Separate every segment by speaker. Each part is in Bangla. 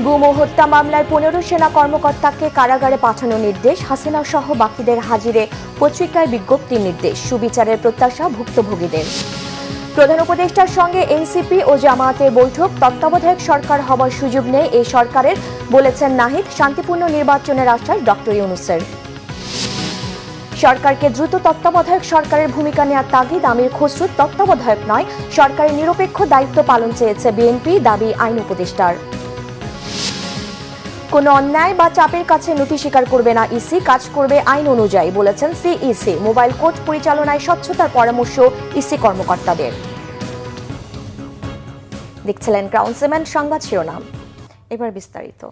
Speaker 1: গুম ও হত্যা মামলায় 15 সেনা কর্মকর্তাকে কারাগারে পাঠানোর নির্দেশ, হাসিনা সহ বাকিদের হাজিরে পত্রিকায় বিজ্ঞপ্তির নির্দেশ, সুবিচারের প্রত্যাশা ভুক্তভোগীদের। প্রধান উপদেষ্টার সঙ্গে এনসিপি ও জামায়াতের বৈঠক, তত্ত্বাবধায়ক সরকার হবার সুযোগ নেই এই সরকারের, বলেছেন নাহিদ। শান্তিপূর্ণ নির্বাচনের আশ্বাস ডক্টর ইউনূসের। সরকারকে দ্রুত তত্ত্বাবধায়ক সরকারের ভূমিকা নেওয়ার তাগিদ আমির খসরুর। তত্ত্বাবধায়ক নয়, সরকারের নিরপেক্ষ দায়িত্ব পালন চেয়েছে বিএনপি, দাবি আইন উপদেষ্টার। কোনো অন্যায় বা চাপের কাছে নথি স্বীকার করবে না ইসি, কাজ করবে আইন অনুযায়ী, বলেছেন সিইসি। মোবাইল কোর্ট পরিচালনায় স্বচ্ছতার পরামর্শ ইসি কর্মকর্তাদের। দেখছিলেন ক্রাউন সিমেন্ট সংবাদ শিরোনাম, এবার বিস্তারিত।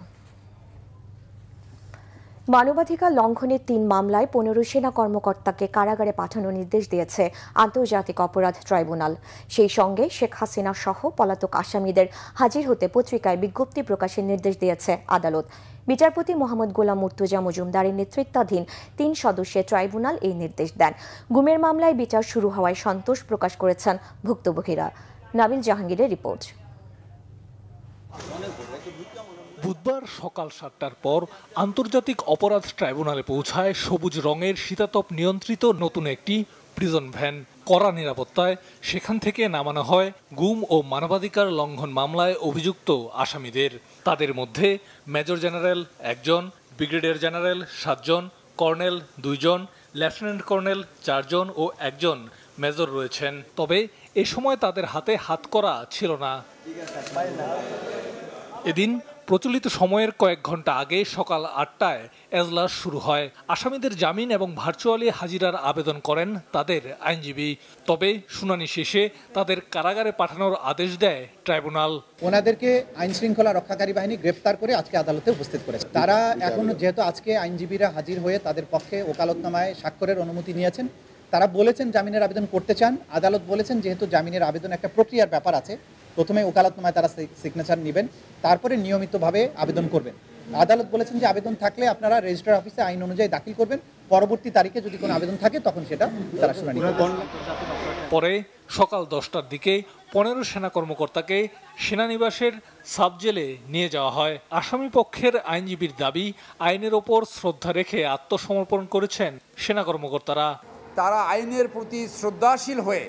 Speaker 1: মানবাধিকার লঙ্ঘনের 3 মামলায় 15 সেনা কর্মকর্তাকে কারাগারে পাঠানোর নির্দেশ দিয়েছে আন্তর্জাতিক অপরাধ ট্রাইব্যুনাল। সেই সঙ্গে শেখ হাসিনা সহ পলাতক আসামিদের হাজির হতে পত্রিকায় বিজ্ঞপ্তি প্রকাশের নির্দেশ দিয়েছে আদালত। বিচারপতি মোহাম্মদ গোলাম মুর্তজা মজুমদারের নেতৃত্বাধীন 3 সদস্যের ট্রাইব্যুনাল এই নির্দেশ দেন। গুমের মামলায় বিচার শুরু হওয়ায় সন্তোষ প্রকাশ করেছেন ভুক্তভোগীরা। নাবিল জাহাঙ্গীরের রিপোর্ট।
Speaker 2: বুধবার সকাল 7টার পর আন্তর্জাতিক অপরাধ ট্রাইব্যুনালে পৌঁছায় সবুজ রঙের শীতাতপ নিয়ন্ত্রিত নতুন একটি প্রিজন ভ্যান। কড়া নিরাপত্তায় সেখান থেকে নামানো হয় গুম ও মানবাধিকার লঙ্ঘন মামলায় অভিযুক্ত আসামিদের। তাদের মধ্যে মেজর জেনারেল 1 জন, ব্রিগেডিয়ার জেনারেল 7 জন, কর্নেল 2 জন, লেফটেন্যান্ট কর্নেল 4 জন ও 1 জন মেজর রয়েছেন। তবে এ সময় তাদের হাতে হাতকড়া ছিল না। এদিন প্রচলিত সময়ের কয়েক ঘন্টা আগে সকাল 8টায় এজলাস শুরু হয়। আসামিদের জামিন এবং ভার্চুয়ালি হাজিরার আবেদন করেন তাদের আইনজীবী। তবে শুনানি শেষে তাদের কারাগারে পাঠানোর আদেশ দেয় ট্রাইব্যুনাল।
Speaker 3: ওনাদেরকে আইন শৃঙ্খলা রক্ষাকারী বাহিনী গ্রেপ্তার করে আজকে আদালতে উপস্থিত করেছে। তারা এখন যেহেতু আজকে আইনজীবীরা হাজির হয়ে তাদের পক্ষে ওকালতনামায় স্বাক্ষরের অনুমতি নিয়েছেন, তারা বলেছেন জামিনের আবেদন করতে চান। আদালত বলেছেন যেহেতু জামিনের আবেদন একটা প্রক্রিয়ার ব্যাপার আছে, প্রথমে ওকালতনামায় তারা সিগনেচার নেবেন, তারপরে নিয়মিতভাবে আবেদন করবেন। আদালত বলেছেন যে আবেদন থাকলে আপনারা রেজিস্ট্রার অফিসে আইন অনুযায়ী দাখিল করবেন, পরবর্তী তারিখে যদি কোনো আবেদন থাকে তখন সেটা তারা শুনানি করবেন।
Speaker 2: পরে সকাল 10টার দিকে 15 সেনা কর্মকর্তাকে সেনানিবাসের সাব জেলে নিয়ে যাওয়া হয়। আসামি পক্ষের আইনজীবীর দাবি, আইনের ওপর শ্রদ্ধা রেখে আত্মসমর্পণ করেছেন সেনা কর্মকর্তারা।
Speaker 4: তারা আইনের প্রতি শ্রদ্ধাশীল হয়ে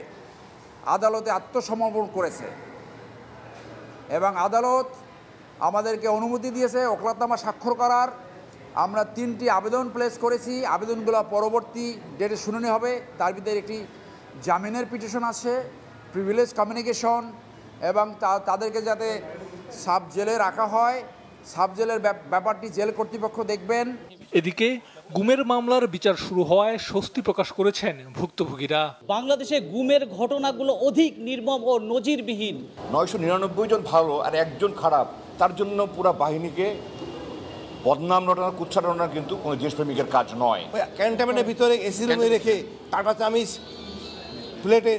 Speaker 4: আদালতে আত্মসমর্পণ করেছে এবং আদালত আমাদেরকে অনুমতি দিয়েছে ওকালতনামা স্বাক্ষর করার। আমরা 3টি আবেদন প্লেস করেছি, আবেদনগুলো পরবর্তী ডেটে শুনানি হবে। তার ভিতরে একটি জামিনের পিটিশন আছে, প্রিভিলেজ কমিউনিকেশন এবং তাদেরকে যাতে সাব জেলে রাখা হয়, সাব জেলের ব্যাপারটি জেল কর্তৃপক্ষ দেখবেন।
Speaker 2: এদিকে গুমের মামলার বিচার শুরু হওয়ায় স্বস্তি প্রকাশ করেছেন ভুক্তভোগীরা।
Speaker 5: বাংলাদেশে গুমের ঘটনাগুলো অধিক নির্মম ও নজিরবিহীন।
Speaker 6: 999 জন ভালো আর 1 জন খারাপ, তার জন্য পুরো বাহিনীকে বদনাম রটানো, কুৎসা রটানো কিন্তু কোনো দেশপ্রেমিকের কাজ নয়।
Speaker 7: ক্যান্টনমেন্টের ভিতরে এসি রুমে রেখে কাঁটা চামিচ প্লেটে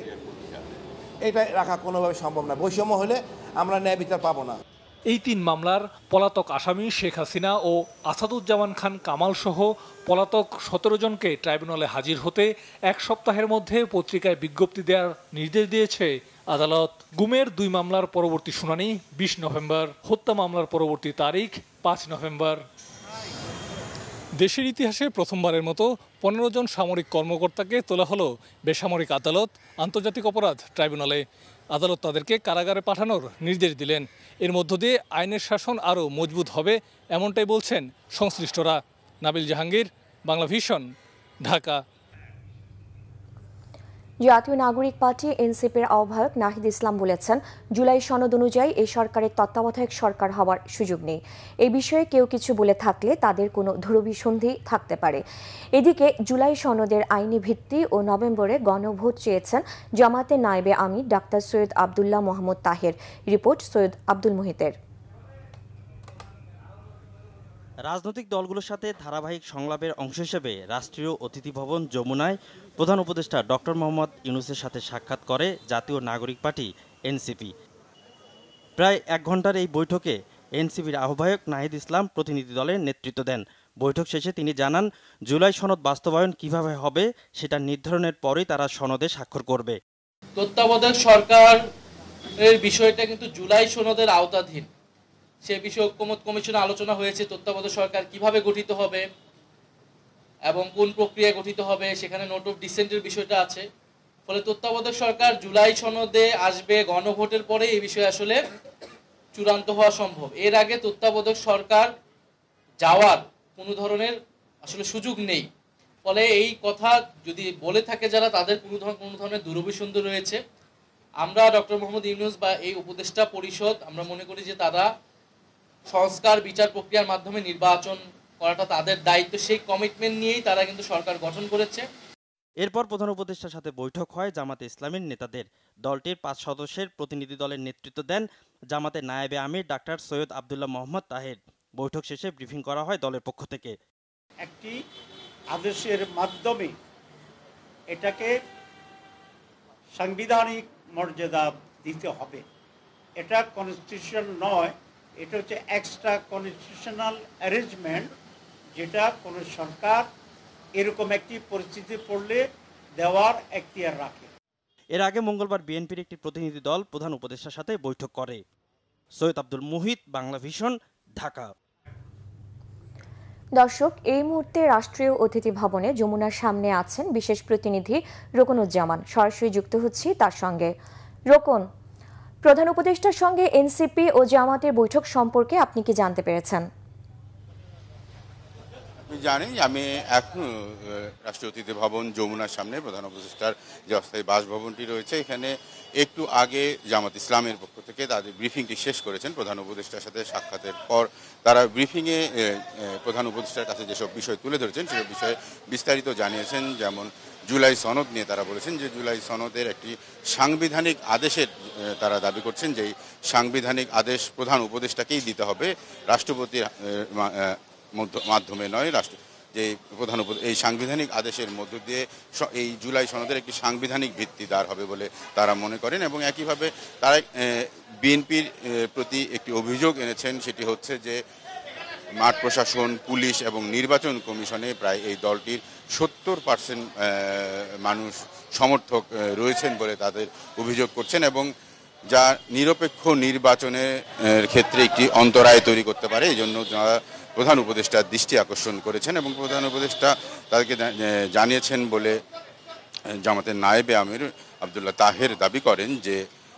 Speaker 7: এটা রাখা কোনোভাবে সম্ভব না। বৈষম্য হলে আমরা ন্যায় বিচার পাবো না।
Speaker 2: এই 3 মামলার পলাতক আসামি শেখ হাসিনা ও আসাদুজ্জামান খান কামাল সহ পলাতক 17 জনকে ট্রাইব্যুনালে হাজির হতে 1 সপ্তাহের মধ্যে পত্রিকায় বিজ্ঞপ্তি দেওয়ার নির্দেশ দিয়েছে আদালত। গুমের 2 মামলার পরবর্তী শুনানি 20 নভেম্বর, হত্যা মামলার পরবর্তী তারিখ 5 নভেম্বর। দেশের ইতিহাসে প্রথমবারের মতো 15 জন সামরিক কর্মকর্তাকে তোলা হলো বেসামরিক আদালত আন্তর্জাতিক অপরাধ ট্রাইব্যুনালে। আদালত তাদেরকে কারাগারে পাঠানোর নির্দেশ দিলেন। এর মধ্য দিয়ে আইনের শাসন আরও মজবুত হবে, এমনটাই বলছেন সংশ্লিষ্টরা। নাবিল জাহাঙ্গীর, বাংলা ভিশন, ঢাকা।
Speaker 1: জাতীয় নাগরিক পার্টি এনসিপির আহ্বায়ক নাহিদ ইসলাম বলেছেন, জুলাই সনদ অনুযায়ী এই সরকারের তত্ত্বাবধায়ক সরকার হওয়ার সুযোগ নেই। এই বিষয়ে কেউ কিছু বলে থাকলে তাদের কোনো ধ্রুবসন্ধি থাকতে পারে। এদিকে জুলাই সনদের আইনি ভিত্তি ও নভেম্বরে গণভোট চেয়েছেন জামায়াতের নায়েবে আমির ডাক্তার সৈয়দ আবদুল্লাহ মোহাম্মদ তাহের। রিপোর্ট সৈয়দ আব্দুল মুহিতের।
Speaker 8: রাজনৈতিক দলগুলোর সাথে ধারাবাহিক সংলাপের অংশ হিসেবে রাষ্ট্রীয় অতিথি ভবন যমুনায় প্রধান উপদেষ্টা ডক্টর মোহাম্মদ ইউনূসের সাথে সাক্ষাৎ করে জাতীয় নাগরিক পার্টি এনসিপি। প্রায় 1 ঘন্টার এই বৈঠকে এনসিপির আহ্বায়ক নাহিদ ইসলাম প্রতিনিধি দলের নেতৃত্ব দেন। বৈঠক শেষে তিনি জানান, জুলাই সনদ বাস্তবায়ন কিভাবে হবে সেটা নির্ধারণের পরেই তারা সনদে স্বাক্ষর করবে।
Speaker 5: তত্ত্বাবধায়ক সরকারের বিষয়টা কিন্তু জুলাই সনদের আওতাধীন।
Speaker 9: সে বিষয়ে ঐকমত্য কমিশনে আলোচনা হয়েছে তত্ত্বাবধায়ক সরকার কিভাবে গঠিত হবে এবং কোন প্রক্রিয়ায় গঠিত হবে, সেখানে নোট অফ ডিসেন্টের বিষয়টা আছে। ফলে তত্ত্বাবধায়ক সরকার জুলাই সনদে আসবে, গণভোটের পরে এই বিষয়ে আসলে চূড়ান্ত হওয়া সম্ভব। এর আগে তত্ত্বাবধায়ক সরকার যাওয়ার কোনো ধরনের আসলে সুযোগ নেই। ফলে এই কথা যদি বলে থাকে যারা, তাদের কোনো ধরনের দুরভিসন্ধি রয়েছে। আমরা ডক্টর মোহাম্মদ ইউনূস বা এই উপদেষ্টা পরিষদ আমরা মনে করি যে তারা সংস্কার বিচার প্রক্রিয়ার মাধ্যমে নির্বাচন করাটা তাদের দায়িত্ব, সেই কমিটমেন্ট নিয়েই তারা কিন্তু সরকার গঠন করেছে।
Speaker 8: এরপর প্রধান উপদেষ্টার সাথে বৈঠক হয় জামাতে ইসলামীর নেতাদের। দলটির 5 সদস্যের প্রতিনিধি দলের নেতৃত্ব দেন জামাতের নায়েবে আমির ডাক্তার সৈয়দ আবদুল্লাহ মোহাম্মদ তাহের। বৈঠক শেষে ব্রিফিং করা হয় দলের পক্ষ থেকে।
Speaker 10: একটি আদেশের মাধ্যমে এটাকে সাংবিধানিক মর্যাদা দিতে হবে। এটা কনস্টিটিউশন নয়, এটা হচ্ছে এক্সট্রা কনস্টিটিউশনাল অ্যারেঞ্জমেন্ট, যেটা কোনো সরকার এরকম একটি পরিস্থিতি পড়লে দেওয়ার এখতিয়ার রাখে।
Speaker 8: এর আগে মঙ্গলবার বিএনপির একটি প্রতিনিধি দল প্রধান উপদেষ্টার সাথে বৈঠক করে। সৈয়দ আব্দুল মুহিত, বাংলা ভিশন, ঢাকা।
Speaker 1: দর্শক, এই মুহূর্তে রাষ্ট্রীয় অতিথি ভবনে যমুনার সামনে আছেন বিশেষ প্রতিনিধি রোকনুজ্জামান। সরাসরি যুক্ত হচ্ছি তার সঙ্গে। রোকন, প্রধান উপদেষ্টার সঙ্গে এনসিপি ও জামাতের বৈঠক সম্পর্কে আপনি কি জানতে পেরেছেন?
Speaker 11: জানি আমি এখন রাষ্ট্রীয় অতিথি ভবন যমুনার সামনে প্রধান উপদেষ্টার যে অস্থায়ী বাসভবনটি রয়েছে, এখানে একটু আগে জামাত ইসলামের পক্ষ থেকে তাদের ব্রিফিংটি শেষ করেছেন। প্রধান উপদেষ্টার সাথে সাক্ষাতের পর তারা ব্রিফিংয়ে প্রধান উপদেষ্টার কাছে যেসব বিষয় তুলে ধরেছেন সেসব বিষয়ে বিস্তারিত জানিয়েছেন। যেমন জুলাই সনদ নিয়ে তারা বলেছেন যে জুলাই সনদের একটি সাংবিধানিক আদেশের তারা দাবি করছেন যে এই সাংবিধানিক আদেশ প্রধান উপদেষ্টাকেই দিতে হবে, রাষ্ট্রপতির মাধ্যমে নয়। যে প্রধান এই সাংবিধানিক আদেশের মধ্য দিয়ে এই জুলাই সনদের একটি সাংবিধানিক ভিত্তি দাঁড় হবে বলে তারা মনে করেন। এবং একইভাবে তারা বিএনপির প্রতি একটি অভিযোগ এনেছেন, সেটি হচ্ছে যে মাঠ প্রশাসন, পুলিশ এবং নির্বাচন কমিশনে প্রায় এই দলটির 70% মানুষ সমর্থক রয়েছেন বলে তাদের অভিযোগ করছেন, এবং যা নিরপেক্ষ নির্বাচনের ক্ষেত্রে একটি অন্তরায় তৈরি করতে পারে। এই জন্য প্রধান উপদেষ্টার দৃষ্টি আকর্ষণ করেছেন এবং প্রধান উপদেষ্টা তাদেরকে জানিয়েছেন বলে জামাতের নায়েবে আমির আবদুল্লাহ তাহের দাবি করেন যে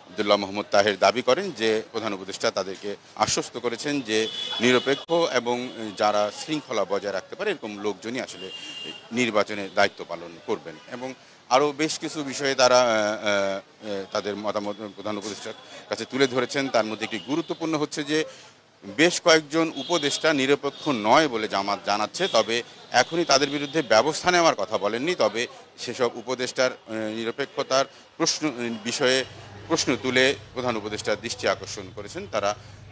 Speaker 11: আবদুল্লাহ মোহাম্মদ তাহের দাবি করেন যে প্রধান উপদেষ্টা তাদেরকে আশ্বস্ত করেছেন যে নিরপেক্ষ এবং যারা শৃঙ্খলা বজায় রাখতে পারে এরকম লোকজনই আসলে নির্বাচনের দায়িত্ব পালন করবেন। এবং আরও বেশ কিছু বিষয়ে তারা তাদের মতামত প্রধান উপদেষ্টার কাছে তুলে ধরেছেন। তার মধ্যে একটি গুরুত্বপূর্ণ হচ্ছে যে বেশ কয়েকজন উপদেষ্টা নিরপেক্ষ নয় বলে জামাত জানাচ্ছে, তবে এখনই তাদের বিরুদ্ধে ব্যবস্থা নেওয়ার কথা বলেননি। তবে সেসব উপদেষ্টার নিরপেক্ষতার বিষয়ে প্রশ্ন তুলে প্রধান উপদেষ্টার দৃষ্টি আকর্ষণ করেছেন। তারা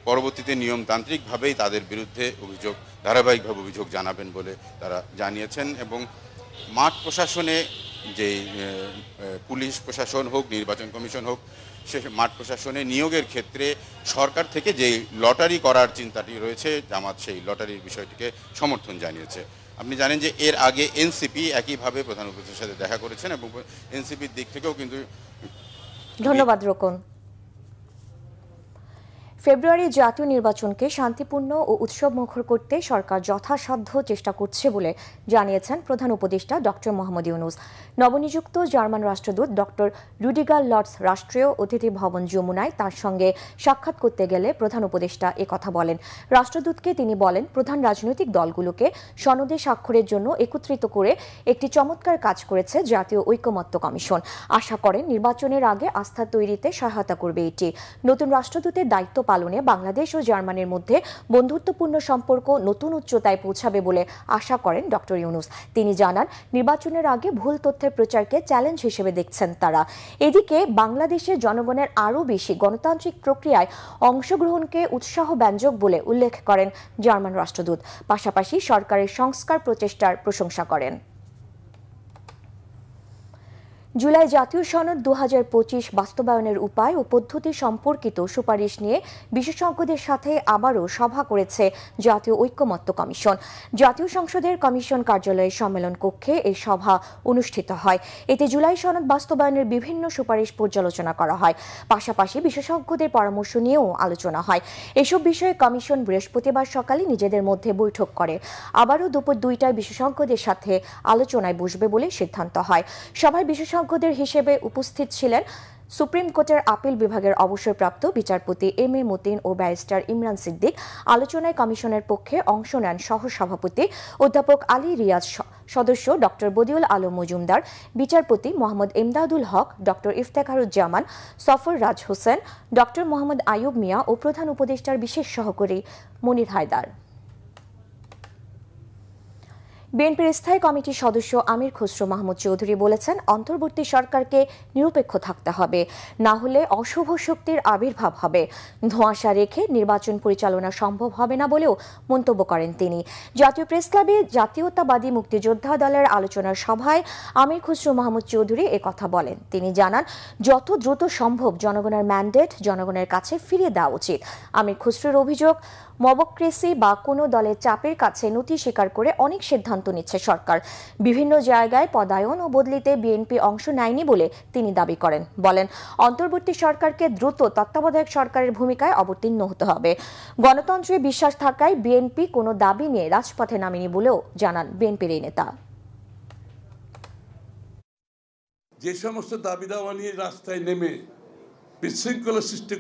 Speaker 11: পরবর্তীতে নিয়মতান্ত্রিকভাবেই তাদের বিরুদ্ধে ধারাবাহিকভাবে অভিযোগ জানাবেন বলে তারা জানিয়েছেন। এবং মাঠ প্রশাসনে যে পুলিশ প্রশাসন হোক, নির্বাচন কমিশন হোক, সে মাঠ প্রশাসনে নিয়োগের ক্ষেত্রে সরকার থেকে যে লটারি করার চিন্তাটি রয়েছে, জামাত সেই লটারির বিষয়টিকে সমর্থন জানিয়েছে। আপনি জানেন যে এর আগে এনসিপি একইভাবে প্রধান উপদেষ্টার সাথে দেখা করেছেন এবং এনসিপির দিক থেকেও কিন্তু।
Speaker 1: ধন্যবাদ রোকন। ফেব্রুয়ারি জাতীয় নির্বাচনকে শান্তিপূর্ণ ও উৎসবমুখর করতে সরকার যথাসাধ্য চেষ্টা করছে বলে জানিয়েছেন প্রধান উপদেষ্টা ডক্টর মোহাম্মদ ইউনূস। নবনিযুক্ত জার্মান রাষ্ট্রদূত ডক্টর রুডিগার লটস রাষ্ট্রীয় অতিথি ভবন যমুনায় তার সঙ্গে সাক্ষাৎ করতে গেলে প্রধান উপদেষ্টা একথা বলেন। রাষ্ট্রদূতকে তিনি বলেন, প্রধান রাজনৈতিক দলগুলোকে সনদে স্বাক্ষরের জন্য একত্রিত করে একটি চমৎকার কাজ করেছে জাতীয় ঐকমত্য কমিশন। আশা করেন নির্বাচনের আগে আস্থা তৈরিতে সহায়তা করবে এটি। নতুন রাষ্ট্রদূতের দায়িত্ব পালনে বাংলাদেশ ও জার্মানির মধ্যে বন্ধুত্বপূর্ণ সম্পর্ক নতুন উচ্চতায় পৌঁছাবে বলে আশা করেন ডক্টর ইউনূস। তিনি জানান, নির্বাচনের আগে ভুল তথ্যের প্রচারকে চ্যালেঞ্জ হিসেবে দেখছেন তারা। এদিকে বাংলাদেশের জনগণের আরও বেশি গণতান্ত্রিক প্রক্রিয়ায় অংশগ্রহণকে উৎসাহব্যঞ্জক বলে উল্লেখ করেন জার্মান রাষ্ট্রদূত। পাশাপাশি সরকারের সংস্কার প্রচেষ্টার প্রশংসা করেন। জুলাই জাতীয় সনদ 2025 বাস্তবায়নের উপায় ও পদ্ধতি সম্পর্কিত সুপারিশ নিয়ে বিশেষজ্ঞদের সাথে আবারও সভা করেছে জাতীয় ঐকমত্য কমিশন। জাতীয় সংসদের কমিশন কার্যালয়ের সম্মেলন কক্ষে এই সভা অনুষ্ঠিত হয়। এতে জুলাই সনদ বাস্তবায়নের বিভিন্ন সুপারিশ পর্যালোচনা করা হয়, পাশাপাশি বিশেষজ্ঞদের পরামর্শ নিয়েও আলোচনা হয়। এসব বিষয়ে কমিশন বৃহস্পতিবার সকালে নিজেদের মধ্যে বৈঠক করে আবারও দুপুর 2টায় বিশেষজ্ঞদের সাথে আলোচনায় বসবে বলে সিদ্ধান্ত হয়। সভায় বিশেষজ্ঞদের হিসেবে উপস্থিত ছিলেন সুপ্রিম কোর্টের আপিল বিভাগের অবসরপ্রাপ্ত বিচারপতি M A Matin O barrister Imran Siddique. আলোচনায় কমিশনের পক্ষে অংশ নেন সহসভাপতি অধ্যাপক আলী রিয়াজ, সদস্য ডক্টর বদিউল আলম মজুমদার, বিচারপতি মোহাম্মদ ইমদাদুল হক, ডক্টর ইফতেখারুজ্জামান, সফর রাজ হোসেন, ডক্টর মোহাম্মদ আয়ুব মিয়া ও প্রধান উপদেষ্টার বিশেষ সহকারী মনির হায়দার। বিএনপির স্থায়ী কমিটির সদস্য আমির খসরু মাহমুদ চৌধুরী বলেছেন, অন্তর্বর্তী সরকারকে নিরপেক্ষ থাকতে হবে, না হলে অশুভ শক্তির আবির্ভাব হবে। ধোঁয়াশা রেখে নির্বাচন পরিচালনা সম্ভব হবে না বলেও মন্তব্য করেন তিনি। জাতীয় প্রেস ক্লাবে জাতীয়তাবাদী মুক্তিযোদ্ধা দলের আলোচনার সভায় আমির খসরু মাহমুদ চৌধুরী একথা বলেন। তিনি জানান, যত দ্রুত সম্ভব জনগণের ম্যান্ডেট জনগণের কাছে ফিরিয়ে দেওয়া উচিত। আমির খসরুর অভিযোগ, মবক্রেসি বা কোনো দলের চাপের কাছে নথি স্বীকার করে অনেক সিদ্ধান্ত নিচ্ছে সরকার। বিভিন্ন জায়গায় পদায়ন ও বদলিতে বিএনপি অংশ নেয়নি বলে তিনি দাবি করেন। বলেন, অন্তর্বর্তী সরকারকে দ্রুত তত্ত্বাবধায়ক সরকারের ভূমিকায় অবতীর্ণ হতে হবে। গণতন্ত্রে বিশ্বাস থাকায় বিএনপি কোনো দাবি নিয়ে রাজপথে নামেনি বলেও জানান বিএনপির এই নেতা।
Speaker 12: যে সমস্ত দাবি দাওয়া নিয়ে রাস্তায় নেমে বিশৃঙ্খলা সৃষ্টি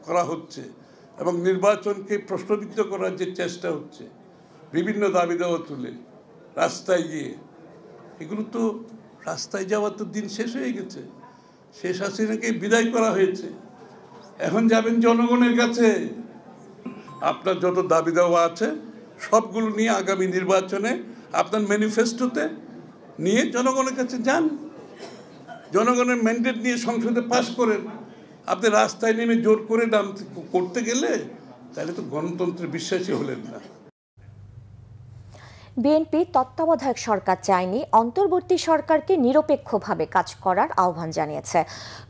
Speaker 12: করা হচ্ছে এবং নির্বাচনকে প্রশ্নবিদ্ধ করার যে চেষ্টা হচ্ছে, বিভিন্ন দাবি দেওয়া তুলে রাস্তায় গিয়ে, এগুলো তো রাস্তায় যাওয়ার তো দিন শেষ হয়ে গেছে। শেষ হাসিনাকে বিদায় করা হয়েছে, এখন যাবেন জনগণের কাছে। আপনার যত দাবি দেওয়া আছে সবগুলো নিয়ে আগামী নির্বাচনে আপনার ম্যানিফেস্টোতে নিয়ে জনগণের কাছে যান, জনগণের ম্যান্ডেট নিয়ে সংসদে পাশ করেন। আপনি রাস্তায় নেমে জোর করে করতে গেলে তাহলে তো গণতন্ত্রের বিশ্বাসী হলেন না।
Speaker 1: বিএনপি তত্ত্বাবধায়ক সরকার চায়নি, অন্তর্বর্তী সরকারকে নিরপেক্ষভাবে কাজ করার আহ্বান জানিয়েছে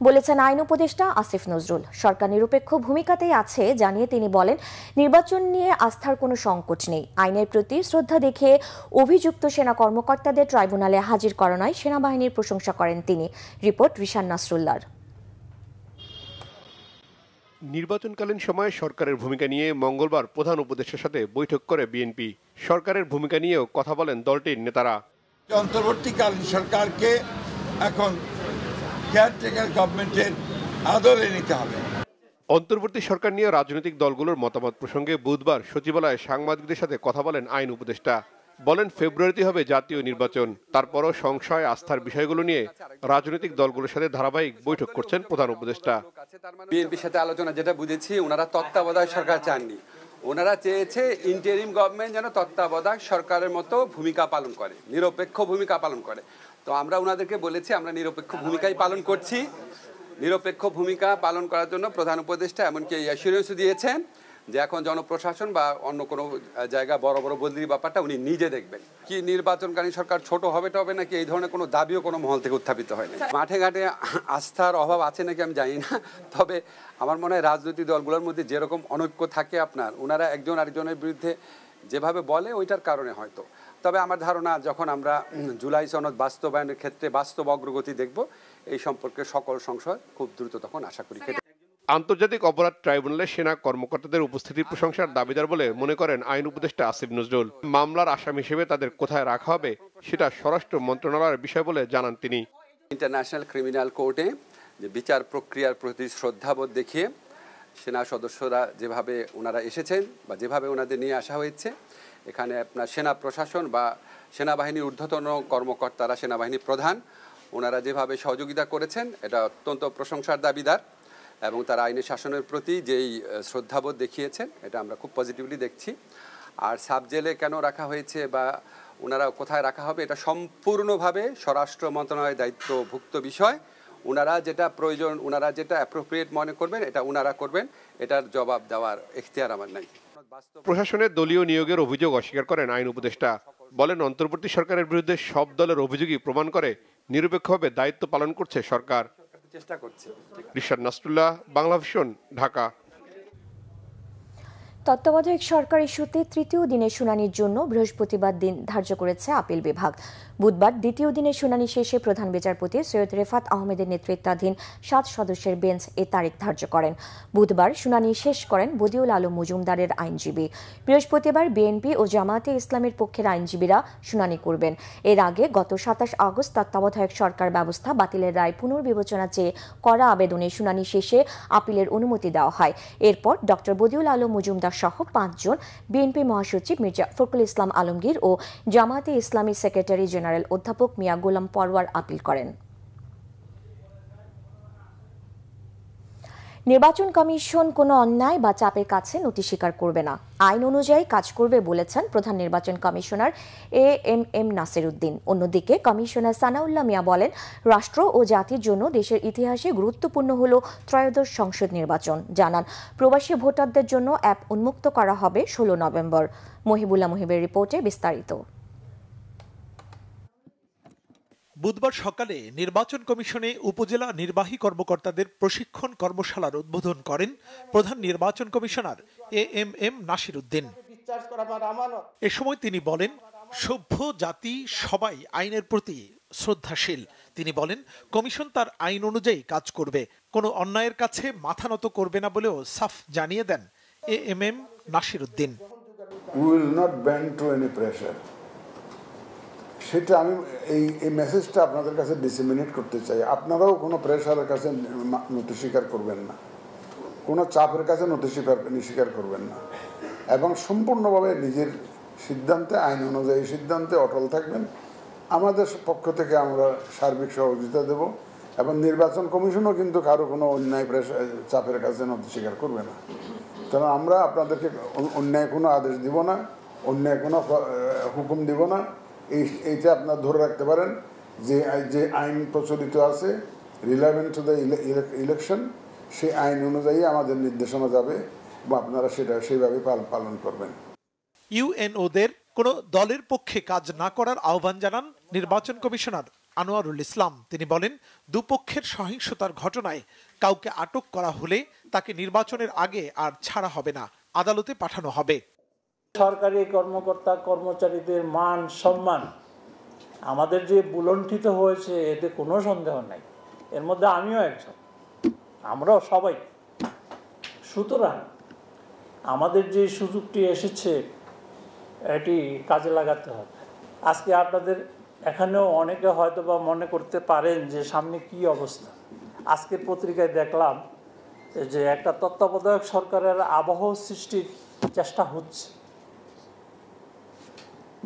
Speaker 1: বলেছেন আইন উপদেষ্টা আসিফ নজরুল। সরকার নিরপেক্ষ ভূমিকাতেই আছে জানিয়ে তিনি বলেন, নির্বাচন নিয়ে আস্থার কোনো সংকট নেই। আইনের প্রতি শ্রদ্ধা দেখিয়ে অভিযুক্ত সেনা কর্মকর্তাদের ট্রাইব্যুনালে হাজির করানোয় সেনাবাহিনীর প্রশংসা করেন তিনি। রিপোর্ট রিশান নাসরুল্লাহর।
Speaker 13: নির্বাচনকালীন সময়ে সরকারের ভূমিকা নিয়ে মঙ্গলবার প্রধান উপদেষ্টার সাথে বৈঠক করে বিএনপি। সরকারের ভূমিকা নিয়েও কথা বলেন দলটির নেতারা।
Speaker 14: অন্তর্বর্তীকালীন সরকারকে এখন কেয়ারটেকার গভর্নমেন্টের আদলে নিতে হবে।
Speaker 13: অন্তর্বর্তী সরকার নিয়ে রাজনৈতিক দলগুলোর মতামত প্রসঙ্গে বুধবার সচিবালয়ে সাংবাদিকদের সাথে কথা বলেন আইন উপদেষ্টা। বলেন, ফেব্রুয়ারিতে হবে জাতীয় নির্বাচন, তারপরও সংশয় আস্থার বিষয়গুলো নিয়ে রাজনৈতিক দলগুলোর সাথে ধারাবাহিক বৈঠক করছেন প্রধান উপদেষ্টা।
Speaker 15: বিএনপির সাথে আলোচনা যেটা বুঝেছি, ওনারা তত্ত্বাবধায়ক সরকার চাননি, ওনারা চেয়েছে ইন্টারিম গভর্নমেন্ট যেন তত্ত্বাবধায়ক সরকারের মতো ভূমিকা পালন করে, নিরপেক্ষ ভূমিকা পালন করে। তো আমরা ওনাদেরকে বলেছি আমরা নিরপেক্ষ ভূমিকাই পালন করছি। নিরপেক্ষ ভূমিকা পালন করার জন্য প্রধান উপদেষ্টা এমনকি অ্যাসুরেন্স দিয়েছেন যে এখন জনপ্রশাসন বা অন্য কোনো জায়গা বড় বড় বদলির ব্যাপারটা উনি নিজে দেখবেন। কি নির্বাচনকালীন সরকার ছোট হবে টবে নাকি এই ধরনের কোনো দাবিও কোনো মহল থেকে উত্থাপিত হয়নি। মাঠে ঘাটে আস্থার অভাব আছে নাকি আমি জানি না, তবে আমার মনে হয় রাজনৈতিক দলগুলোর মধ্যে যেরকম অনৈক্য থাকে আপনার, ওনারা একজন আরেকজনের বিরুদ্ধে যেভাবে বলে ওইটার কারণে হয়তো। তবে আমার ধারণা যখন আমরা জুলাই সনদ বাস্তবায়নের ক্ষেত্রে বাস্তব অগ্রগতি দেখব, এই সম্পর্কে সকল সংশয় খুব দ্রুত তখন আশা করি কেটে।
Speaker 13: আন্তর্জাতিক অপরাধ ট্রাইব্যুনালে সেনা কর্মকর্তাদের উপস্থিতির প্রশংসার দাবিদার বলে মনে করেন আইন উপদেষ্টা আসিফ নজরুল। মামলার আসামি হিসেবে তাদের কোথায় রাখা হবে সেটা স্বরাষ্ট্র মন্ত্রণালয়ের বিষয় বলে জানান তিনি।
Speaker 15: ইন্টারন্যাশনাল ক্রিমিনাল কোর্টে যে বিচার প্রক্রিয়ার প্রতি শ্রদ্ধাবোধ দেখিয়ে সেনা সদস্যরা যেভাবে ওনারা এসেছেন বা যেভাবে ওনাদের নিয়ে আসা হয়েছে, এখানে আপনার সেনা প্রশাসন বা সেনাবাহিনীর ঊর্ধ্বতন কর্মকর্তারা, সেনাবাহিনী প্রধান, ওনারা যেভাবে সহযোগিতা করেছেন এটা অত্যন্ত প্রশংসার দাবিদার। এবং তারা আইনের শাসনের প্রতি যেই শ্রদ্ধাবোধ দেখিয়েছেন এটা আমরা খুব পজিটিভলি দেখছি। আর সাব জেলে কেন রাখা হয়েছে বা ওনারা কোথায় রাখা হবে এটা সম্পূর্ণভাবে স্বরাষ্ট্র মন্ত্রণালয়ের দায়িত্বভুক্ত বিষয়। ওনারা যেটা প্রয়োজন, ওনারা যেটা অ্যাপ্রোপ্রিয়েট মনে করবেন এটা ওনারা করবেন, এটার জবাব দেওয়ার এখতিয়ার আমার নাই।
Speaker 13: প্রশাসনের দলীয় নিয়োগের অভিযোগ অস্বীকার করেন আইন উপদেষ্টা। বলেন, অন্তর্বর্তী সরকারের বিরুদ্ধে সব দলের অভিযোগই প্রমাণ করে নিরপেক্ষভাবে দায়িত্ব পালন করছে সরকার।
Speaker 15: চেষ্টা করছে।
Speaker 13: রিশাদ নাসরুল্লাহ, বাংলা ভিশন, ঢাকা।
Speaker 1: তত্ত্বাবধায়ক সরকার ইস্যুতে তৃতীয় দিনের শুনানির জন্য বৃহস্পতিবার দিন ধার্য করেছে আপিল বিভাগ। বুধবার দ্বিতীয় দিনের শুনানি শেষে প্রধান বিচারপতি সৈয়দ রেফাত আহমেদের নেতৃত্বাধীন 7 সদস্যের বেঞ্চ এ তারিখ ধার্য করেন। বুধবার শুনানি শেষ করেন বদিউল আলম মজুমদারের আইনজীবী। বৃহস্পতিবার বিএনপি ও জামায়াতে ইসলামের পক্ষের আইনজীবীরা শুনানি করবেন। এর আগে গত 27 আগস্ট তত্ত্বাবধায়ক সরকার ব্যবস্থা বাতিলের রায় পুনর্বিবেচনা চেয়ে করা আবেদনের শুনানি শেষে আপিলের অনুমতি দেওয়া হয়। এরপর ডক্টর বদিউল আলম মজুমদার সহ 5 জন, বিএনপি মহাসচিব মির্জা ফখরুল ইসলাম আলমগীর ও জামায়াতে ইসলামী সেক্রেটারি জেনারেল অধ্যাপক মিয়া গোলাম পরওয়ার আপিল করেন। নির্বাচন কমিশন কোনো অন্যায় বা চাপের কাছে নথি স্বীকার করবে না, আইন অনুযায়ী কাজ করবে বলেছেন প্রধান নির্বাচন কমিশনার এএমএম নাসির উদ্দিন। অন্যদিকে কমিশনার সানাউল্লাহ মিয়া বলেন, রাষ্ট্র ও জাতির জন্য দেশের ইতিহাসে গুরুত্বপূর্ণ হল ত্রয়োদশ সংসদ নির্বাচন। জানান, প্রবাসী ভোটারদের জন্য অ্যাপ উন্মুক্ত করা হবে 16 নভেম্বর। মহিবুল্লাহ মুহিবের রিপোর্টে বিস্তারিত।
Speaker 16: বুধবার সকালে নির্বাচন কমিশনে উপজেলা নির্বাহী কর্মকর্তাদের প্রশিক্ষণ কর্মশালার উদ্বোধন করেন প্রধান নির্বাচন কমিশনার এএমএম নাসির উদ্দিন। এ সময় তিনি বলেন, সভ্য জাতি সবাই আইনের প্রতি শ্রদ্ধাশীল। তিনি বলেন, কমিশন তার আইন অনুযায়ী কাজ করবে, কোনো অন্যায়ের কাছে মাথা নত করবে না বলেও সাফ জানিয়ে দেন এএমএম নাসির উদ্দিন।
Speaker 17: সেটা আমি এই মেসেজটা আপনাদের কাছে ডিসেমিনেট করতে চাই। আপনারাও কোনো প্রেশারের কাছে নথি স্বীকার করবেন না, কোনো চাপের কাছে নথি স্বীকার করবেন না, এবং সম্পূর্ণভাবে নিজের সিদ্ধান্তে, আইন অনুযায়ী সিদ্ধান্তে অটল থাকবেন। আমাদের পক্ষ থেকে আমরা সার্বিক সহযোগিতা দেব, এবং নির্বাচন কমিশনও কিন্তু কারো কোনো অন্যায় চাপের কাছে নথি স্বীকার করবে না। কারণ আমরা আপনাদেরকে অন্যায় কোনো আদেশ দিব না, অন্যায় কোনো হুকুম দিব না। এইটা আপনারা ধরে রাখতে পারেন যে আইন প্রচলিত আছে রিলেভেন্ট টু দ্য ইলেকশন, সেই আইন অনুযায়ী আমাদের নির্দেশনা যাবে বা আপনারা সেটা সেইভাবে পালন করবেন।
Speaker 16: ইউএনওদের কোনো দলের পক্ষে কাজ না করার আহ্বান জানান নির্বাচন কমিশনার আনোয়ারুল ইসলাম। তিনি বলেন, দুপক্ষের সহিংসতার ঘটনায় কাউকে আটক করা হলে তাকে নির্বাচনের আগে আর ছাড়া হবে না, আদালতে পাঠানো হবে।
Speaker 10: সরকারি কর্মকর্তা কর্মচারীদের মান সম্মান আমাদের যে বুলণ্ঠিত হয়েছে এতে কোনো সন্দেহ নাই, এর মধ্যে আমিও একজন, আমরাও সবাই। সুতরাং আমাদের যে সুযোগটি এসেছে এটি কাজে লাগাতে হবে। আজকে আপনাদের এখানেও অনেকে হয়তো বা মনে করতে পারেন যে সামনে কি অবস্থা। আজকে পত্রিকায় দেখলাম যে একটা তত্ত্বাবধায়ক সরকারের আবহ সৃষ্টির চেষ্টা হচ্ছে।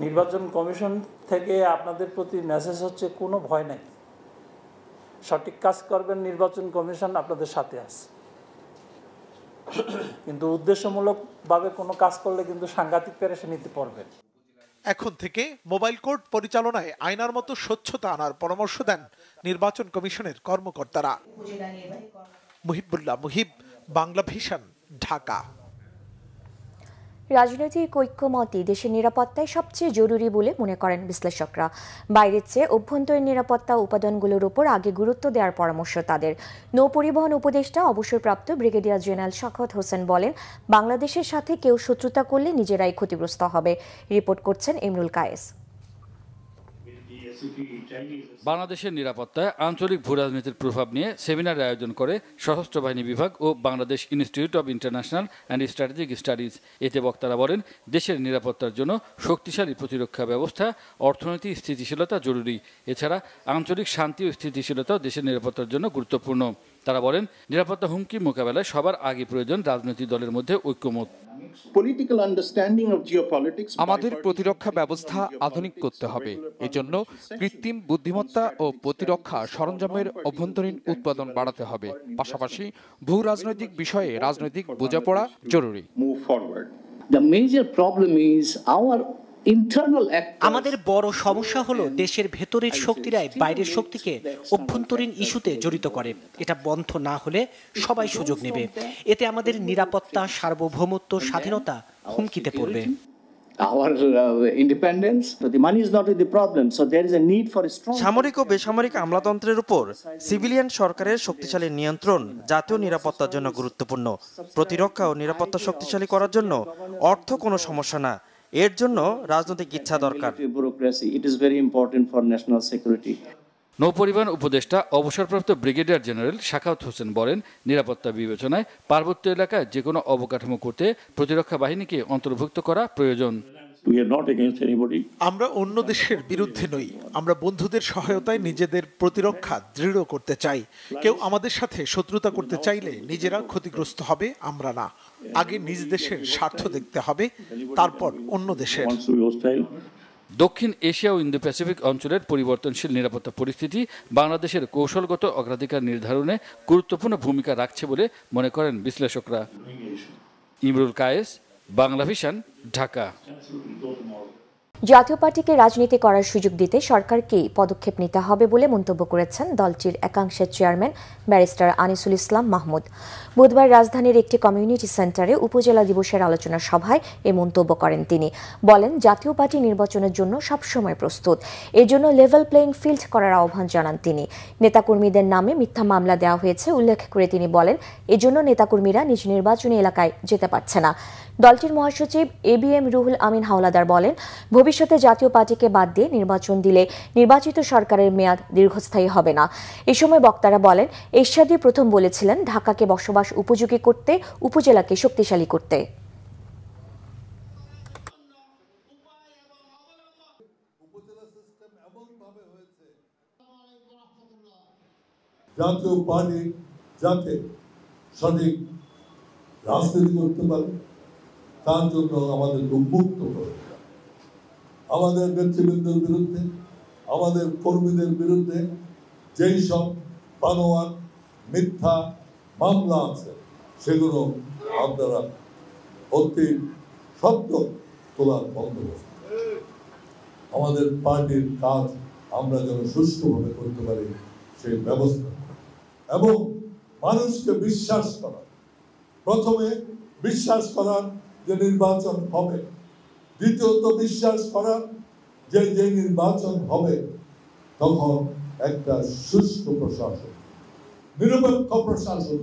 Speaker 10: নির্বাচন কমিশন থেকে আপনাদের প্রতি মেসেজ হচ্ছে, কোনো ভয় নাই, সঠিক কাজ করবেন, নির্বাচন কমিশন আপনাদের সাথে আছে। কিন্তু উদ্দেশ্যমূলকভাবে কোনো কাজ করলে কিন্তু সাংঘাতিক পেরেশানিতে পড়বেন।
Speaker 16: এখন থেকে মোবাইল কোর্ট পরিচালনায় আয়নার মতো স্বচ্ছতা আনার পরামর্শ দেন নির্বাচন কমিশনের কর্মকর্তারা। মুহিবুল্লাহ মুহিব, বাংলা ভিশন, ঢাকা।
Speaker 1: রাজনৈতিক ঐক্যমতই দেশের নিরাপত্তায় সবচেয়ে জরুরি বলে মনে করেন বিশ্লেষকরা। বাইরের চেয়ে অভ্যন্তরীণ নিরাপত্তা উপাদানগুলোর উপর আগে গুরুত্ব দেওয়ার পরামর্শ তাদের। নৌপরিবহন উপদেষ্টা অবসরপ্রাপ্ত ব্রিগেডিয়ার জেনারেল শওকত হোসেন বলেন, বাংলাদেশের সাথে কেউ শত্রুতা করলে নিজেরাই ক্ষতিগ্রস্ত হবে। রিপোর্ট করছেন ইমরুল কায়েস।
Speaker 18: বাংলাদেশের নিরাপত্তায় আঞ্চলিক ভূ রাজনীতির প্রভাব নিয়ে সেমিনার আয়োজন করে সশস্ত্র বাহিনী বিভাগ ও Bangladesh Institute of International and Strategic Studies. এতে বক্তারা বলেন, দেশের নিরাপত্তার জন্য শক্তিশালী প্রতিরক্ষা ব্যবস্থা, অর্থনীতি স্থিতিশীলতা জরুরি। এছাড়া আঞ্চলিক শান্তি ও স্থিতিশীলতাও দেশের নিরাপত্তার জন্য গুরুত্বপূর্ণ। তারা বলেন, নিরাপত্তা হুমকি মোকাবেলায় সবার আগে প্রয়োজন রাজনৈতিক দলের মধ্যে ঐক্যমত।
Speaker 19: আমাদের প্রতিরক্ষা ব্যবস্থা আধুনিক করতে হবে। এজন্য কৃত্রিম বুদ্ধিমত্তা ও প্রতিরক্ষা সরঞ্জামের অভ্যন্তরীণ উৎপাদন বাড়াতে হবে। পাশাপাশি ভূ রাজনৈতিক বিষয়ে রাজনৈতিক বোঝাপড়া জরুরি।
Speaker 20: আমাদের বড় সমস্যা হলো দেশের ভেতরের শক্তিরাই বাইরের শক্তিকে অভ্যন্তরীণ ইস্যুতে জড়িত করে। এটা বন্ধ না হলে সবাই সুযোগ নেবে। এতে আমাদের নিরাপত্তা, সার্বভৌমত্ব, স্বাধীনতা হুমকিতে পড়বে।
Speaker 21: our independence. So the money is not the problem. So there is a need for a strong.
Speaker 8: সামরিক ও বেসামরিক আমলাতন্ত্রের উপর সিভিলিয়ান সরকারের শক্তিশালী নিয়ন্ত্রণ জাতীয় নিরাপত্তার জন্য গুরুত্বপূর্ণ। প্রতিরক্ষা ও নিরাপত্তা শক্তিশালী করার জন্য অর্থ কোনো সমস্যা না, এর জন্য রাজনৈতিক ইচ্ছা দরকার।
Speaker 21: It is very important for national security.
Speaker 18: নৌপরিবহন উপদেষ্টা অবসরপ্রাপ্ত ব্রিগেডিয়ার জেনারেল শাখাওয়াত হোসেন বলেন, নিরাপত্তা বিবেচনায় পার্বত্য এলাকায় যে কোনো অবকাঠামো করতে প্রতিরক্ষা বাহিনীকে অন্তর্ভুক্ত করা প্রয়োজন।
Speaker 16: আমরা অন্য দেশের বিরুদ্ধে নই, আমরা বন্ধুদের সহায়তায় নিজেদের প্রতিরক্ষা দৃঢ় করতে চাই। কেউ আমাদের সাথে শত্রুতা করতে চাইলে নিজেরা ক্ষতিগ্রস্ত হবে, আমরা না। আগে নিজ দেশের স্বার্থ দেখতে হবে, তারপর অন্য দেশের।
Speaker 18: দক্ষিণ এশিয়া ও ইন্দো প্যাসিফিক অঞ্চলের পরিবর্তনশীল নিরাপত্তা পরিস্থিতি বাংলাদেশের কৌশলগত অগ্রাধিকার নির্ধারণে গুরুত্বপূর্ণ ভূমিকা রাখছে বলে মনে করেন বিশ্লেষকরা। ইমরুল কায়েস, বাংলা ভিশন, ঢাকা।
Speaker 1: জাতীয় পার্টিকে রাজনীতি করার সুযোগ দিতে সরকারকেই পদক্ষেপ নিতে হবে বলে মন্তব্য করেছেন দলটির একাংশের চেয়ারম্যান ব্যারিস্টার আনিসুল ইসলাম মাহমুদ। বুধবার রাজধানীর একটি কমিউনিটি সেন্টারে উপজেলা দিবসের আলোচনা সভায় এ মন্তব্য করেন তিনি। বলেন, জাতীয় পার্টি নির্বাচনের জন্য সবসময় প্রস্তুত, এর জন্য লেভেল প্লেইং ফিল্ড করার আহ্বান জানান তিনি। নেতাকর্মীদের নামে মিথ্যা মামলা দেওয়া হয়েছে উল্লেখ করে তিনি বলেন, এজন্য নেতাকর্মীরা নিজ নির্বাচনী এলাকায় যেতে পারছে না। দলটির মহাসচিব ABM রুহুল আমিন হাওলাদার বলেন, ভবিষ্যতে জাতীয় পার্টিকে বাদ দিয়ে নির্বাচন দিলে নির্বাচিত সরকারের মেয়াদ দীর্ঘস্থায়ী হবে না। এ সময় বক্তারা বলেন, এরশাদই প্রথম বলেছিলেন ঢাকাকে বসবাস উপযোগী করতে, উপজেলাকে শক্তিশালী করতে।
Speaker 12: জাতীয় পার্টি যাতে সঠিক রাজনীতি করতে পারে তার জন্য আমাদের উন্মুক্ত করে, আমাদের নেতৃবৃন্দের বিরুদ্ধে, আমাদের কর্মীদের বিরুদ্ধে যেই সব বানোয়াট মিথ্যা মামলা আছে সেগুলো আপনারা অতি সত্য তোলার বন্দোবস্ত। আমাদের পার্টির কাজ আমরা যেন সুষ্ঠুভাবে করতে পারি সেই ব্যবস্থা এবং মানুষকে বিশ্বাস করা, প্রথমে বিশ্বাস করার যে নির্বাচন হবে, দ্বিতীয়ত বিশ্বাস করার যে নির্বাচন হবে তখন একটা সুষ্ঠু প্রশাসন, নিরপেক্ষ প্রশাসন।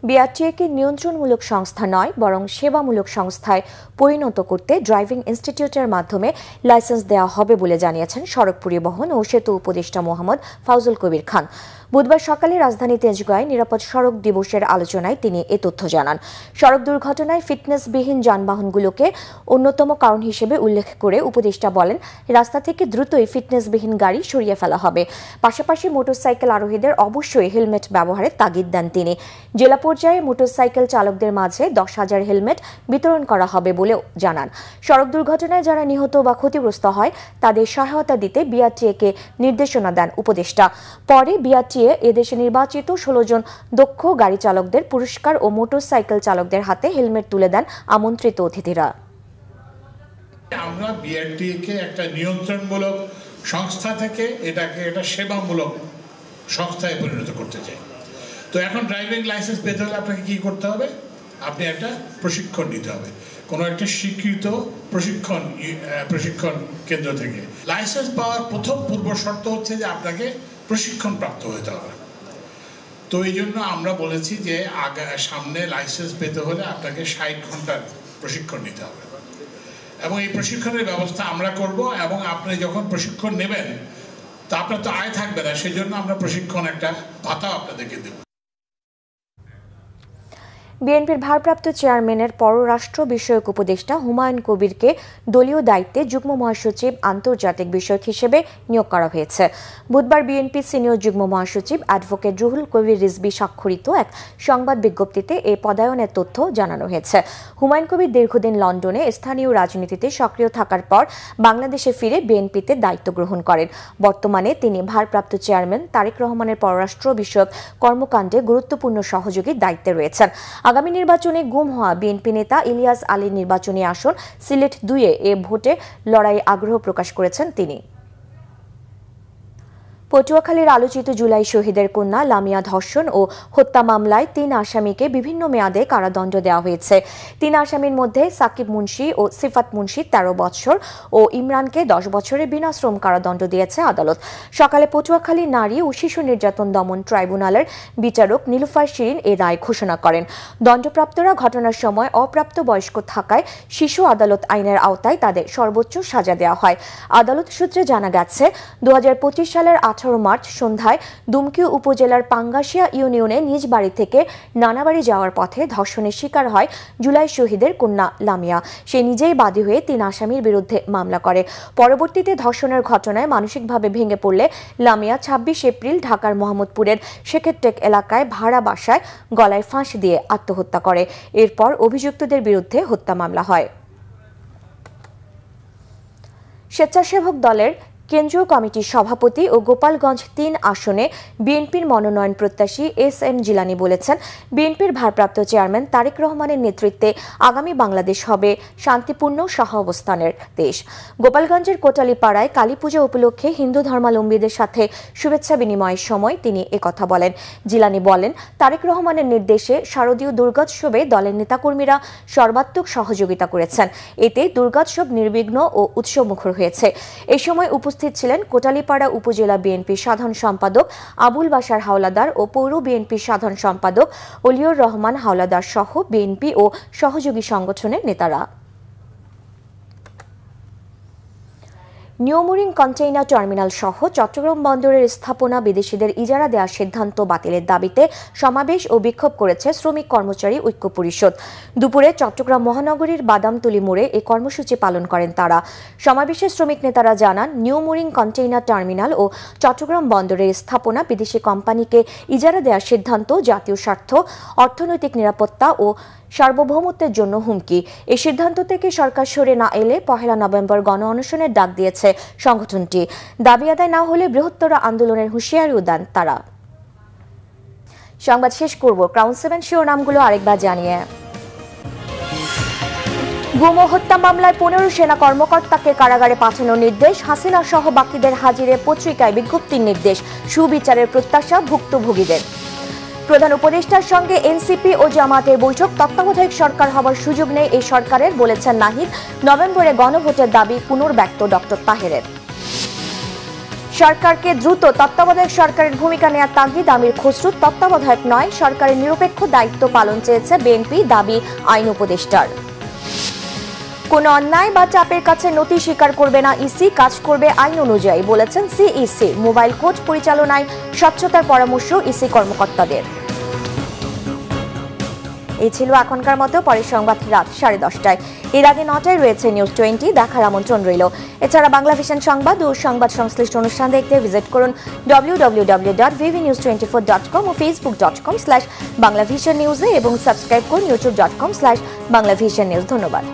Speaker 1: বিআরটিএকে নিয়ন্ত্রণমূলক সংস্থা নয় বরং সেবামূলক সংস্থায় পরিণত করতে ড্রাইভিং ইনস্টিটিউটের মাধ্যমে লাইসেন্স দেওয়া হবে বলে জানিয়েছেন সড়ক পরিবহন ও সেতু উপদেষ্টা মোহাম্মদ ফাউজুল কবির খান। বুধবার সকালে রাজধানী তেজগাঁয়ে নিরাপদ সড়ক দিবসের আলোচনায় তিনি এ তথ্য জানান। সড়ক দুর্ঘটনায় ফিটনেসবিহীন যানবাহনগুলোকে অন্যতম কারণ হিসেবে উল্লেখ করে উপদেষ্টা বলেন, রাস্তা থেকে দ্রুতই ফিটনেসবিহীন গাড়ি সরিয়ে ফেলা হবে। পাশাপাশি মোটরসাইকেল আরোহীদের অবশ্যই হেলমেট ব্যবহারের তাগিদ দেন তিনি। জেলা পর্যায়ে মোটরসাইকেল চালকদের মাঝে 10,000 হেলমেট বিতরণ করা হবে বলেও জানান। সড়ক দুর্ঘটনায় যারা নিহত বা ক্ষতিগ্রস্ত হয় তাদের সহায়তা দিতে বিআরটিএকে নির্দেশনা দেন উপদেষ্টা। পরে বিআরটিএ এদেশে নির্বাচিত 16 জন দক্ষ গাড়ি চালকদের পুরস্কার ও মোটরসাইকেল চালকদের হাতে হেলমেট তুলে দেন আমন্ত্রিত অতিথিরা।
Speaker 22: আমরা বিআরটিএকে একটা নিয়ন্ত্রণমূলক সংস্থা থেকে এটাকে একটা সেবামূলক সংস্থায় পরিণত করতে চাই। তো এখন ড্রাইভিং লাইসেন্স পেতে হলে আপনাকে কি করতে হবে? আপনি একটা প্রশিক্ষণ নিতে হবে কোনো একটা স্বীকৃত প্রশিক্ষণ কেন্দ্র থেকে। লাইসেন্স পাওয়ার প্রথম পূর্ব শর্ত হচ্ছে যে আপনাকে প্রশিক্ষণ প্রাপ্ত হতে হবে। তো এই জন্য আমরা বলেছি যে সামনে লাইসেন্স পেতে হলে আপনাকে 60 ঘন্টার প্রশিক্ষণ নিতে হবে এবং এই প্রশিক্ষণের ব্যবস্থা আমরা করব এবং আপনি যখন প্রশিক্ষণ নেবেন তা আপনার তো আয় থাকবে না, সেই জন্য আমরা প্রশিক্ষণ একটা ভাতা আপনাদেরকে দেব।
Speaker 1: বিএনপির ভারপ্রাপ্ত চেয়ারম্যানের পররাষ্ট্র বিষয়ক উপদেষ্টা হুমায়ুন কবিরকে দলীয় দায়িত্বে যুগ্ম মহাসচিব আন্তর্জাতিক বিষয়ক হিসেবে নিয়োগ করা হয়েছে। বুধবার বিএনপি সিনিয়র যুগ্ম মহাসচিব অ্যাডভোকেট রুহুল কবির রিজভী স্বাক্ষরিত এক সংবাদ বিজ্ঞপ্তিতে এই পদায়নের তথ্য জানানো হয়েছে। হুমায়ুন কবির দীর্ঘদিন লন্ডনে স্থানীয় রাজনীতিতে সক্রিয় থাকার পর বাংলাদেশে ফিরে বিএনপিতে দায়িত্ব গ্রহণ করেন। বর্তমানে তিনি ভারপ্রাপ্ত চেয়ারম্যান তারেক রহমানের পররাষ্ট্র বিষয়ক কর্মকাণ্ডে গুরুত্বপূর্ণ সহযোগীর দায়িত্বে রয়েছেন। আগামী নির্বাচনে গুম হওয়া বিএনপি নেতা ইলিয়াস আলীর নির্বাচনী আসন সিলেট 2-এ ভোটে লড়াই আগ্রহ প্রকাশ করেছেন তিনি। পটুয়াখালীর আলোচিত জুলাই শহীদের কন্যা লামিয়া ধর্ষণ ও হত্যা মামলায় ৩ আসামিকে বিভিন্ন মেয়াদে কারাদণ্ড দেওয়া হয়েছে। ৩ আসামির মধ্যে সাকিব মুন্সি ও সিফাত মুন্সি ১৩ বছর ও ইমরানকে ১০ বছরের বিনাশ্রম কারাদণ্ড দিয়েছে আদালত। সকালে পটুয়াখালী নারী ও শিশু নির্যাতন দমন ট্রাইব্যুনালের বিচারক নীলুফার শিরিন এ রায় ঘোষণা করেন। দণ্ডপ্রাপ্তরা ঘটনার সময় অপ্রাপ্তবয়স্ক থাকায় শিশু আদালত আইনের আওতায় তাদের সর্বোচ্চ সাজা দেওয়া হয়। আদালত সূত্রে জানা গেছে ২০২৫ সালের ১৮ মার্চ সন্ধ্যায় দুমকি উপজেলার পাঙ্গাশিয়া ইউনিয়নে নিজ বাড়ি থেকে নানাবাড়ি যাওয়ার পথে ধর্ষণের শিকার হয় জুলাই শহীদের কন্যা লামিয়া। সে নিজেই বাদী হয়ে ৩ আসামির বিরুদ্ধে মামলা করে। পরবর্তীতে ধর্ষণের ঘটনায় মানসিকভাবে ভেঙে পড়লে লামিয়া ২৬ এপ্রিল ঢাকার মোহাম্মদপুরের শেখেরটেক এলাকায় ভাড়া বাসায় গলায় ফাঁস দিয়ে আত্মহত্যা করে। এরপর অভিযুক্তদের বিরুদ্ধে হত্যা মামলা হয়। স্বেচ্ছাসেবক দলের কেন্দ্রীয় কমিটির সভাপতি ও গোপালগঞ্জ ৩ আসনে বিএনপির মনোনয়ন প্রত্যাশী এস.এম. জিলানী বলেছেন, বিএনপির ভারপ্রাপ্ত চেয়ারম্যান তারেক রহমানের নেতৃত্বে আগামী বাংলাদেশ হবে শান্তিপূর্ণ সহাবস্থানের দেশ। গোপালগঞ্জের কোটালীপাড়ায় কালীপূজা উপলক্ষে হিন্দু ধর্মাবলম্বীদের সাথে শুভেচ্ছা বিনিময়ের সময় তিনি একথা বলেন। জিলানী বলেন, তারেক রহমানের নির্দেশে শারদীয় দুর্গোৎসবে দলের নেতাকর্মীরা সর্বাত্মক সহযোগিতা করেছেন। এতে দুর্গোৎসব নির্বিঘ্ন ও উৎসবমুখর হয়েছে। এই সময় উপস্থিত ছিলেন কোটালীপাড়া উপজেলা বিএনপির সাধারণ সম্পাদক আবুল বাশার হাওলাদার ও পৌর বিএনপির সাধারণ সম্পাদক অলিউর রহমান হাওলাদার সহ বিএনপি ও সহযোগী সংগঠনের নেতারা। নিউমুরিং কন্টেইনার টার্মিনাল সহ চট্টগ্রাম বন্দরের স্থাপনা বিদেশিদের ইজারা দেওয়ার সিদ্ধান্ত বাতিলের দাবিতে সমাবেশ ও বিক্ষোভ করেছে শ্রমিক কর্মচারী ঐক্য পরিষদ। দুপুরে চট্টগ্রাম মহানগরীর বাদামতলী মোড়ে এই কর্মসূচি পালন করেন তারা। সমাবেশে শ্রমিক নেতারা জানান, নিউমুরিং কন্টেইনার টার্মিনাল ও চট্টগ্রাম বন্দরের স্থাপনা বিদেশি কোম্পানিকে ইজারা দেওয়ার সিদ্ধান্ত জাতীয় স্বার্থ, অর্থনৈতিক নিরাপত্তা ও সার্বভৌমত্বের জন্য হুমকি। এই সিদ্ধান্ত থেকে সরকার সরে না এলে ১ নভেম্বর গণ অনশনের ডাক দিয়েছে সংগঠনটি। দাবি আদায় না হলে বৃহত্তর আন্দোলনের হুঁশিয়ারিও দেন তারা। সংবাদ শেষ করব ক্রাউন 7 শিরোনামগুলো আরেকবার জানিয়ে। গুম ও হত্যা মামলায় ১৫ সেনা কর্মকর্তাকে কারাগারে পাঠানোর নির্দেশ, হাসিনা সহ বাকিদের হাজিরে পত্রিকায় বিজ্ঞপ্তির নির্দেশ, সুবিচারের প্রত্যাশা ভুক্তভোগীদের। প্রধান উপদেষ্টার সঙ্গে এনসিপি ও জামাতের বৈঠক, তত্ত্বাবধায়ক সরকার হওয়ার সুযোগ নেই এই সরকারের, বলেছেন নাহিদ। নভেম্বরে গণভোটের দাবি পুনর্ব্যক্ত ডক্টর তাহেরের। সরকারকে দ্রুত তত্ত্বাবধায়ক সরকারের ভূমিকা নেওয়ার তাগিদ আমির খসরু, তত্ত্বাবধায়ক নয় সরকারের নিরপেক্ষ দায়িত্ব পালন চেয়েছে বিএনপি, দাবি আইন উপদেষ্টার। কোনো অন্যায় বা চাপের কাছে নথি স্বীকার করবে না ইসি, কাজ করবে আইন অনুযায়ী, বলেছেন সিইসি। মোবাইল কোর্ট পরিচালনায় স্বচ্ছতার পরামর্শ ইসি কর্মকর্তাদের। এই ছিল এখনকার মতো, পরের সংবাদ রাত 10:30টায়। এর আগে 9টায় রয়েছে নিউজ 20, দেখার আমন্ত্রণ রইল। এছাড়া বাংলা ভিশন সংবাদ ও সংবাদ সংশ্লিষ্ট অনুষ্ঠান দেখতে ভিজিট করুন www.vvnews24.com ও facebook.com/banglavisionnews এবং সাবস্ক্রাইব করুন youtube.com/banglavisionnews। ধন্যবাদ।